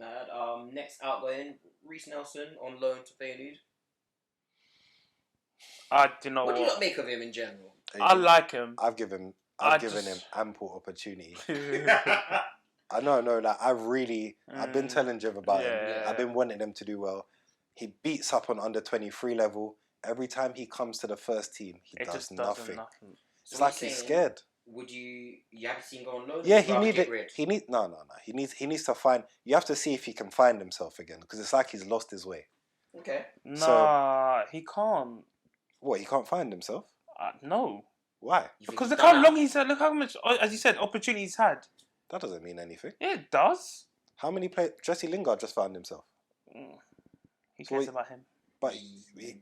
one. Mad. Next outgoing, Reece Nelson on loan to Feyenoord. I do know What do you what. not make of him in general? I like him. I've given I him just- ample opportunity. I know, like I've been telling Jiv about him. Yeah. I've been wanting him to do well. He beats up on under 23 level. Every time he comes to the first team, he It does just nothing. So It's what like you're he's saying, scared. Would you haven't seen him go on loan? Yeah, Or he rather needed. get rid? No. He needs to find. You have to see if he can find himself again because it's like he's lost his way. Okay. Nah, he can't. What? He can't find himself? No. Why? You think Because he's look done how that? long he's had. Look how much, as you said, opportunity he's had. That doesn't mean anything. Yeah, it does. How many players? Jesse Lingard just found himself, He So cares he- about him. but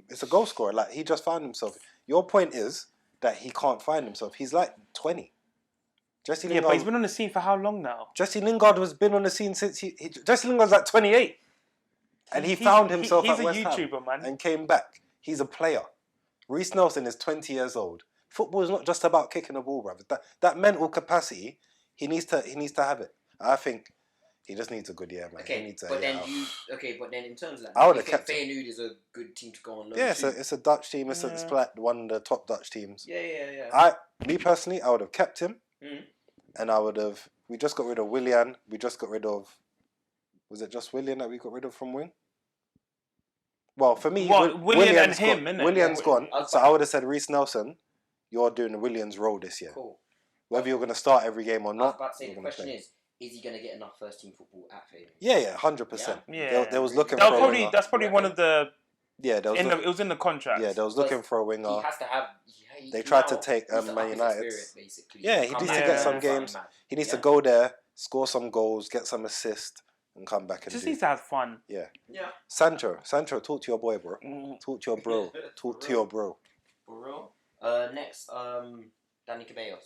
it's a goal scorer. Like he just found himself. Your point is that he can't find himself. He's like 20. Jesse Yeah, Lingard. but he's been on the scene for how long now? Jesse Lingard has been on the scene since Jesse Lingard's like 28, and he found himself He's at a West Ham YouTuber, man. and came back. He's a player. Reece Nelson is 20 years old. Football is not just about kicking a ball, brother. That mental capacity, he needs to have it. I think he just needs a good year, man. He Okay, needs but then out. but then in terms of that, I do would've you think kept him. Feyenoord is a good team to go on loan Yeah, to? it's a Dutch team. It's like one of the top Dutch teams. Yeah. Me personally, I would have kept him, Mhm. and I would have. We just got rid of Willian. We just got rid of. Was it just Willian that we got rid of from wing? Well, for me, What, Willian and him, gone. innit? Willian's Yeah, gone. I was So about- I would have said Reece Nelson, you're doing Willian's role this year. Cool. Whether you're going to start every game or I was not. about to say you're the gonna question play. is he going to get enough first team football at Feyenoord? Yeah, 100%. Yeah. They was looking That for was a probably winger. that's probably one of the. Yeah, they was It was in the contract. yeah, they was looking for a winger. He has to have. They tried to now take, needs to Man up his United. experience, basically. Yeah, he Come needs to back get and some do something games. mad. He needs to Yeah. go there, score some goals, get some assists, and come back and Just do. needs to have fun. Yeah. Sancho, talk to your boy, bro. Mm. Talk to your bro. Talk to your bro. For real. Next, Danny Ceballos.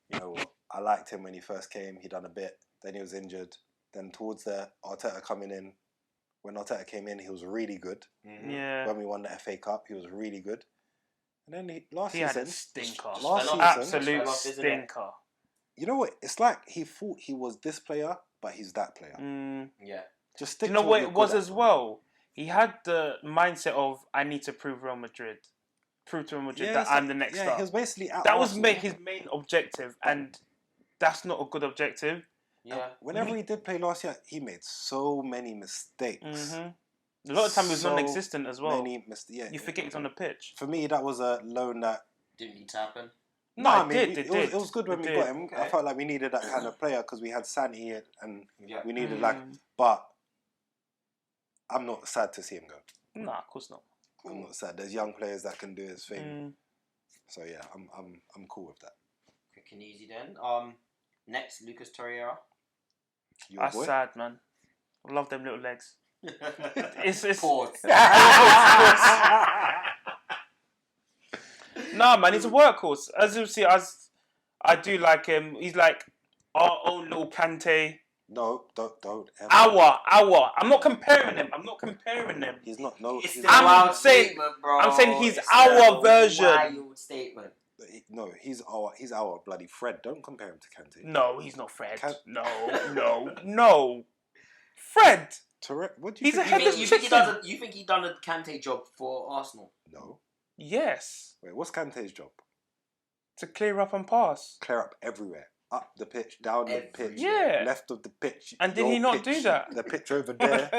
You know what? I liked him when he first came. He done a bit. Then he was injured. Then towards the Arteta coming in, when Arteta came in, he was really good. Yeah. When we won the FA Cup, he was really good. And then last He had season, a stinker. Last season- Absolute Fell off, isn't it? stinker. you know what? It's like he thought he was this player, but he's that player. Yeah. Just Do stick you know to what you're it was good at. as well? He had the mindset of I need to prove Real Madrid, prove to Real Madrid that so- I'm the next yeah, star. he was basically at That was Arsenal. his main objective, and that's not a good objective. Yeah. Whenever he did play last year, he made so many mistakes. A lot of time he was So non-existent as well. Yeah, You forget he's on the pitch. For me, that was a loan that. Didn't need to happen. No, I it mean, did. it was good when It we did. got him. I Okay. felt like we needed that kind of player because we had Santi and Yeah. we needed But I'm not sad to see him go. Nah, of course not. I'm not sad. There's young players that can do his thing. Mm. So yeah, I'm cool with that. Quick and easy then. Next, Lucas Torreira. Your That's boy. sad, man. I love them little legs. It's Pause. Nah, man, he's a workhorse. As you see, as I do like him. He's like our own little Kante. No, don't ever. Our. I'm not comparing him. He's not. No. It's he's the not. I'm wild saying- statement, bro. I'm saying he's It's our the version. Wild statement. No, he's our bloody Fred. Don't compare him to Kante. No, he's not Fred. Can- No. Fred. What do He's you a think? head You of think chicken. you think he done a Kante job for Arsenal? No. Yes. Wait, what's Kante's job? To clear up and pass. Clear up everywhere. Up the pitch, down the pitch, Yeah. left of the pitch. And did your he not pitch, do that? The pitch over there.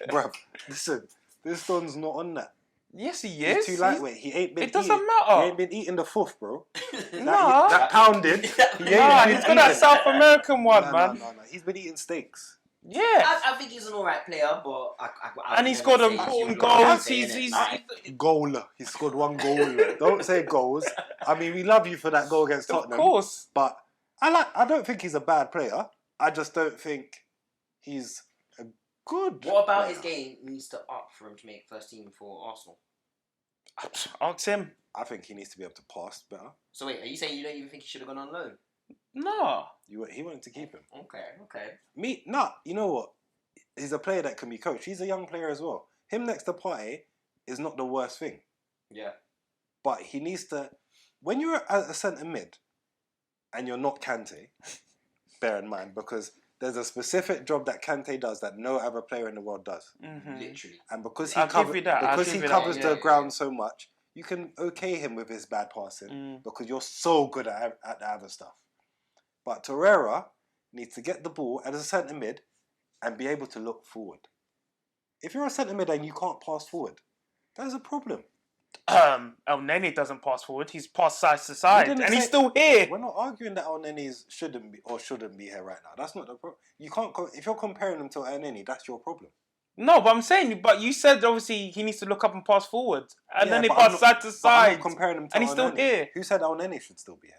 Bruv, listen, this Don's not on that. Yes, he He's is. too lightweight. He ain't been It doesn't eating, matter. He ain't been eating the fourth, bro. Nah. That pounded. He ain't Nah, been he's got that eating. South American one, man. No. He's been eating steaks. Yeah. I think he's an alright player, but And he scored important goals. He's Goal. He scored one goal. Don't say goals. I mean, we love you for that goal against Of Tottenham. course. But I don't think he's a bad player. I just don't think he's a good. What about player. his game needs to up for him to make first team for Arsenal? Ask him. I think he needs to be able to pass better. So wait, are you saying you don't even think he should have gone on loan? No. He wanted to keep him. Okay. You know what? He's a player that can be coached. He's a young player as well. Him next to Partey is not the worst thing. Yeah. But he needs to... When you're at a centre mid and you're not Kante, bear in mind, because there's a specific job that Kante does that no other player in the world does. Mm-hmm. Literally. And because he, I'll give you that. I'll because give he you that. covers Yeah, the yeah, ground yeah. so much, you can okay him with his bad passing Mm. because you're so good at the other stuff. But Torreira needs to get the ball as a centre mid and be able to look forward. If you're a centre mid and you can't pass forward, that is a problem. El Nene doesn't pass forward. He's passed side to side, didn't and he's say- still here. We're not arguing that El Nene's shouldn't be here right now. That's not the problem. You can't. If you're comparing him to El Nene, that's your problem. No, but I'm saying, but you said obviously he needs to look up and pass forward, and Yeah, then he but I'm passed not- side to But I'm side. not comparing him to and he's El still Nene. here. Who said El Nene should still be here?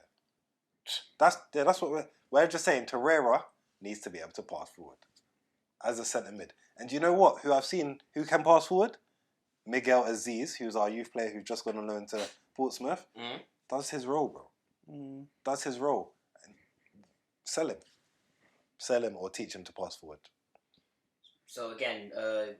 That's what we're just saying. Torreira needs to be able to pass forward as a centre mid. And do you know what? Who I've seen who can pass forward? Miguel Aziz, who's our youth player who's just gone on loan to Portsmouth, does his role, bro. Does his role. And sell him or teach him to pass forward. So again,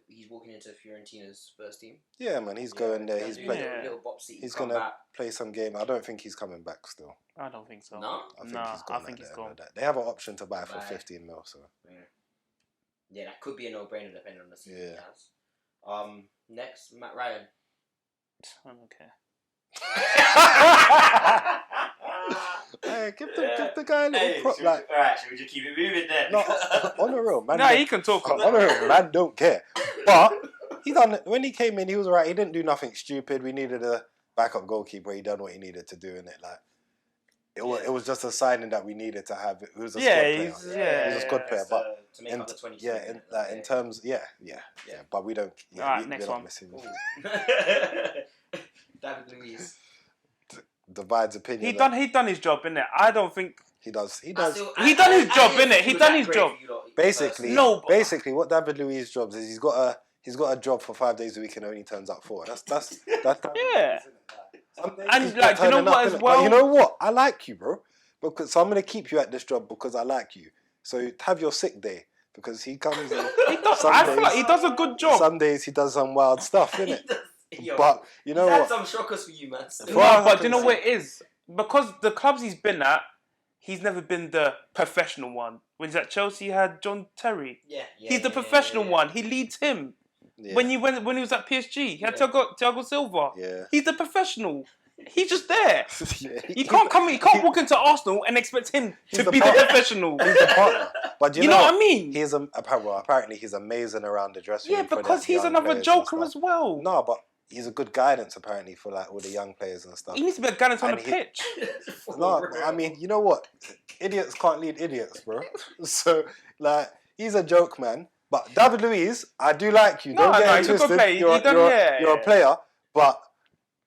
he's walking into Fiorentina's first team. Yeah, man, he's going there. He's playing. playing. Yeah. Little Bopsy. He's come gonna back. play some game. I don't think he's coming back still. I don't think so. No. I think Nah, he's gone. I think at he's the end gone. of that. They have an option to buy for Buy. 15 mil. So Yeah, that could be a no-brainer depending on the season he Yeah. has. Next, Matt Ryan. I don't care. hey, give the guy a little prop. Like, Alright, should we just keep it moving then? no, on the real, man. Nah, he can talk. On the real, man, don't care. But he done when he came in. He was alright. He didn't do nothing stupid. We needed a backup goalkeeper. He done what he needed to do in it. Like it was just a signing that we needed to have. It was a squad player. he's He's a squad player, but to make up the 20. in terms, yeah. But we don't. Yeah, Alright, we're next not one. missing. David Luiz. Divides opinion. He done his job, innit? I don't think. He does. He He does. done his job, innit? He done his job. Basically, No, but- basically, what David Luiz's job is, he's got a job for 5 days a week and only turns up 4. That's Yeah. Some days And, he's like, not you know turning what up, as innit? well? But you know what? I like you, bro. So I'm gonna keep you at this job because I like you. So have your sick day because he comes in. I feel like he does a good job. Some days he does some wild stuff, innit? Yo, But you know he's had what? some shockers for you, man. Still. For No, us, but do you know what it is? Because the clubs he's been at, he's never been the professional one. When he's at Chelsea, he had John Terry. Yeah, He's the professional one. He leads him. Yeah. When he was at PSG, he had Yeah. Thiago Silva. Yeah. He's the professional. He's just there. Yeah, You can't walk into Arsenal and expect him He's to the be the partner. professional. He's the partner. But You know what I mean? He's apparently he's amazing around the dressing Yeah, room. for because the he's young another players and joker stuff. as well. No, but he's a good guidance apparently for like all the young players and stuff. He needs to be a guidance on And the he- pitch. No, I mean, you know what? Idiots can't lead idiots, bro. So, like, he's a joke, man. But David Luiz, I do like you. No, Don't no, get it he's a good twisted. player. You're, He done- you're, yeah, you're yeah. a player, but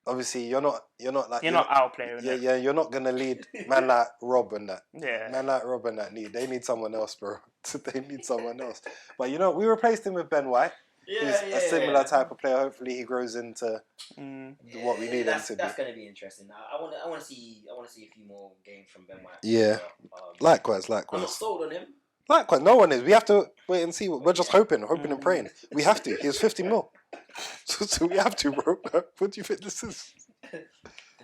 obviously you're not like You're not our player, Yeah, innit? yeah, you're not gonna lead man like Rob and that. Yeah. Man like Rob and that they need someone else, bro. They need someone else. But you know, we replaced him with Ben White. He's a similar type of player. Hopefully, he grows into what we need him to be. That's going to be interesting. I want to see a few more games from Ben White. Yeah. Um, Likewise. I'm not sold on him. Likewise, no one is. We have to wait and see. We're just hoping and praying. We have to. He was 50 mil. So we have to, bro. What do you think this is? The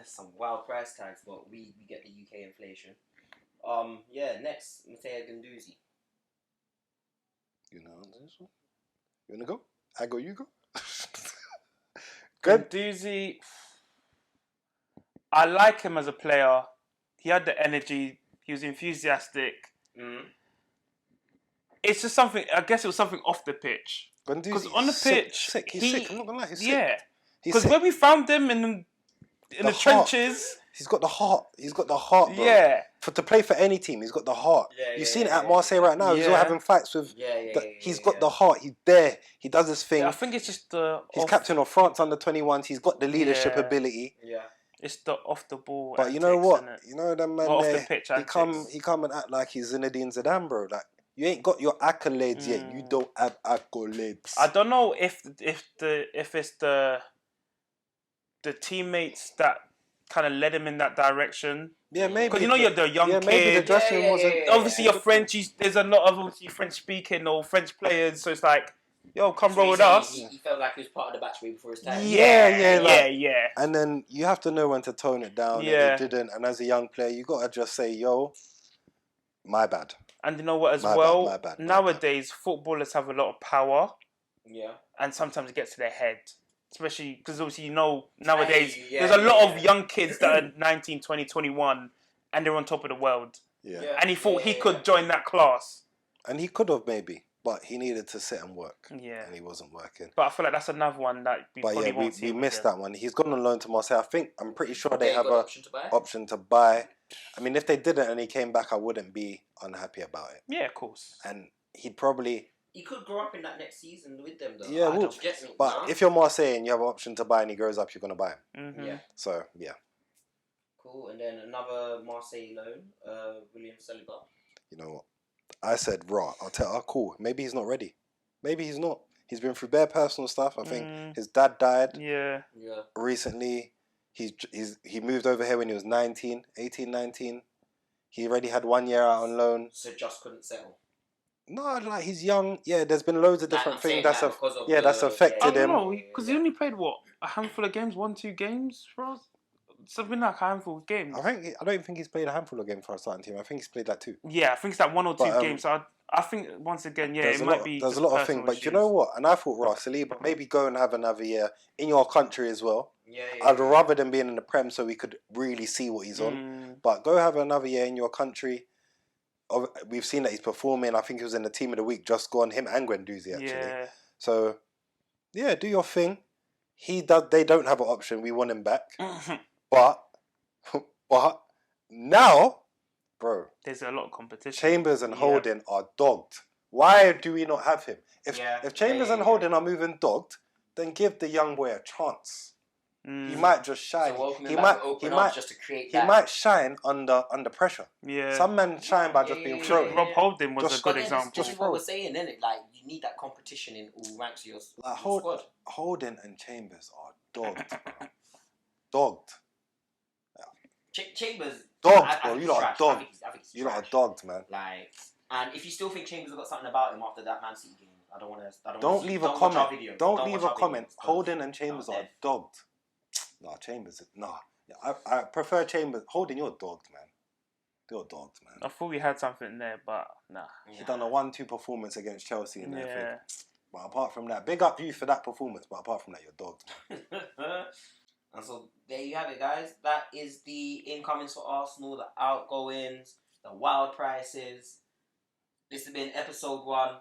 some wild price tags, but we get the UK inflation. Next, Matteo Guendouzi. You know this one? You wanna go? I go, you go. Good. Guendouzi, I like him as a player. He had the energy. He was enthusiastic. It's just something. I guess it was something off the pitch. Because on the pitch, sick. He's sick. I'm not gonna lie. He's sick. Yeah. He's Because sick. when we found him in the heart. trenches, He's got the heart. He's got the heart, bro. yeah, To play for any team, he's got the heart. You've seen it at Marseille right now. He's all Yeah. having fights with. He's got the heart. He's there. He does his thing. I think it's just the. He's captain of France under 21s. He's got the leadership Yeah. ability. Yeah. It's the off the ball. But you know antics, what? innit? You know them man Or off the there. pitch He come and act like he's Zinedine Zidane, bro. Like you ain't got your accolades yet. You don't have accolades. I don't know if it's the teammates that kind of led him in that direction. Yeah, maybe. Because you know you're the young Yeah, kid. maybe the dressing room wasn't. Obviously you're French. There's a lot of obviously French speaking or French players. So it's like, yo, come roll with us. He felt like he was part of the batch way before his time. Yeah. And then you have to know when to tone it down. Yeah. And he didn't. And as a young player, you gotta just say, yo, my bad. And you know what? As My well, bad. nowadays footballers have a lot of power, Yeah. and sometimes it gets to their head. Especially because obviously nowadays Yeah, there's a lot of young kids that are 19, 20, 21 and they're on top of the world. Yeah. And he thought he could join that class. And he could have maybe, but he needed to sit and work. Yeah. And he wasn't working. But I feel like that's another one that we But probably yeah, won't see. we him missed again. that one. He's gone on loan to Marseille. I'm pretty sure they have got a option to buy. option to buy. I mean, if they didn't and he came back, I wouldn't be unhappy about it. Yeah, of course. And he'd probably. He could grow up in that next season with them, though. Yeah, I well, don't get me. But if you're Marseille and you have an option to buy and he grows up, you're going to buy him. Mm-hmm. Yeah. So, yeah. Cool. And then another Marseille loan, William Saliba. You know what? I said, raw. I'll tell her, cool. Maybe he's not ready. Maybe he's not. He's been through bare personal stuff. I think his dad died Yeah. Yeah. recently. He moved over here when he was 19. He already had 1 year out on loan. So just couldn't settle. No, like he's young. Yeah, there's been loads of different I'm things saying that's that because of that's the- affected I him. don't know, because he only played what? A handful of games? 1-2 games for us? Something like a handful of games. I don't even think he's played a handful of games for our starting team. I think he's played like 2. Yeah, I think it's like 1 or 2 But, games. So I think once again, yeah, There's it a might lot. be. There's just a lot of personal things, but you issues. know what? And I thought Ross Saliba maybe go and have another year in your country as well. Yeah. I'd rather than being in the Prem so we could really see what he's on. But go have another year in your country. We've seen that he's performing. I think he was in the team of the week just gone. Him and Guendouzi actually. Yeah. So yeah, do your thing. They don't have an option. We want him back. But now, bro, There's a lot of competition. Chambers and Yeah. Holding are dogged. Why do we not have him? If Chambers and Yeah. Holding are moving dogged, then give the young boy a chance. He might just shine. So welcome he him might. back with open He arms might. just to create He that. might shine under pressure. Yeah. Some men shine by just being thrown. Rob Holding was Just- a But good then example. This is what we're saying, isn't it? Like you need that competition in all ranks of your Like squad. Holding and Chambers are dogged. Bro. Dogged. Chambers. Dogged, I bro. think You he's lot are trash. dogged. I think he's You lot are trash. dogged, man. Like, and if you still think Chambers has got something about him after that Man City game, I don't want to. Don't leave a watch our comment. video. Don't leave a watch our comment. videos, 'cause Holding and Chambers I'm are dead. dogged. Nah, Chambers. Nah. I prefer Chambers. Holding, you're dogged, man. You're dogged, man. I thought we had something there, but nah. He done a 1-2 performance against Chelsea in there. Yeah. But apart from that, big up you for that performance. But apart from that, you're dogged, man. And so there you have it, guys. That is the incomings for Arsenal, the outgoings, the wild prices. This has been episode 1.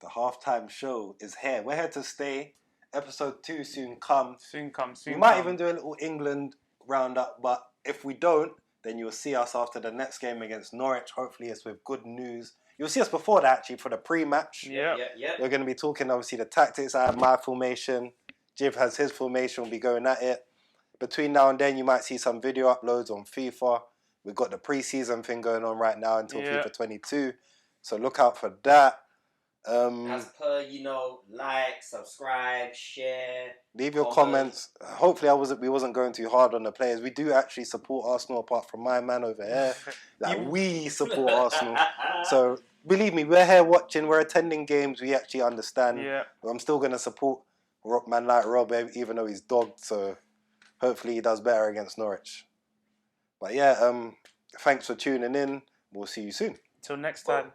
The halftime show is here. We're here to stay. Episode 2 soon come. Soon come. We might even do a little England roundup, but if we don't, then you'll see us after the next game against Norwich. Hopefully it's with good news. You'll see us before that, actually, for the pre-match. Yeah. We're going to be talking, obviously, the tactics. I have my formation. Jiv has his formation. We'll be going at it. Between now and then, you might see some video uploads on FIFA. We've got the pre-season thing going on right now until FIFA 22. So look out for that. As per, like, subscribe, share. Leave your comments. Hopefully, we wasn't going too hard on the players. We do actually support Arsenal, apart from my man over here. We support Arsenal. So believe me, we're here watching. We're attending games. We actually understand. Yeah. I'm still gonna support man like Rob, even though he's dogged. So hopefully he does better against Norwich. But yeah, thanks for tuning in. We'll see you soon. Till next time.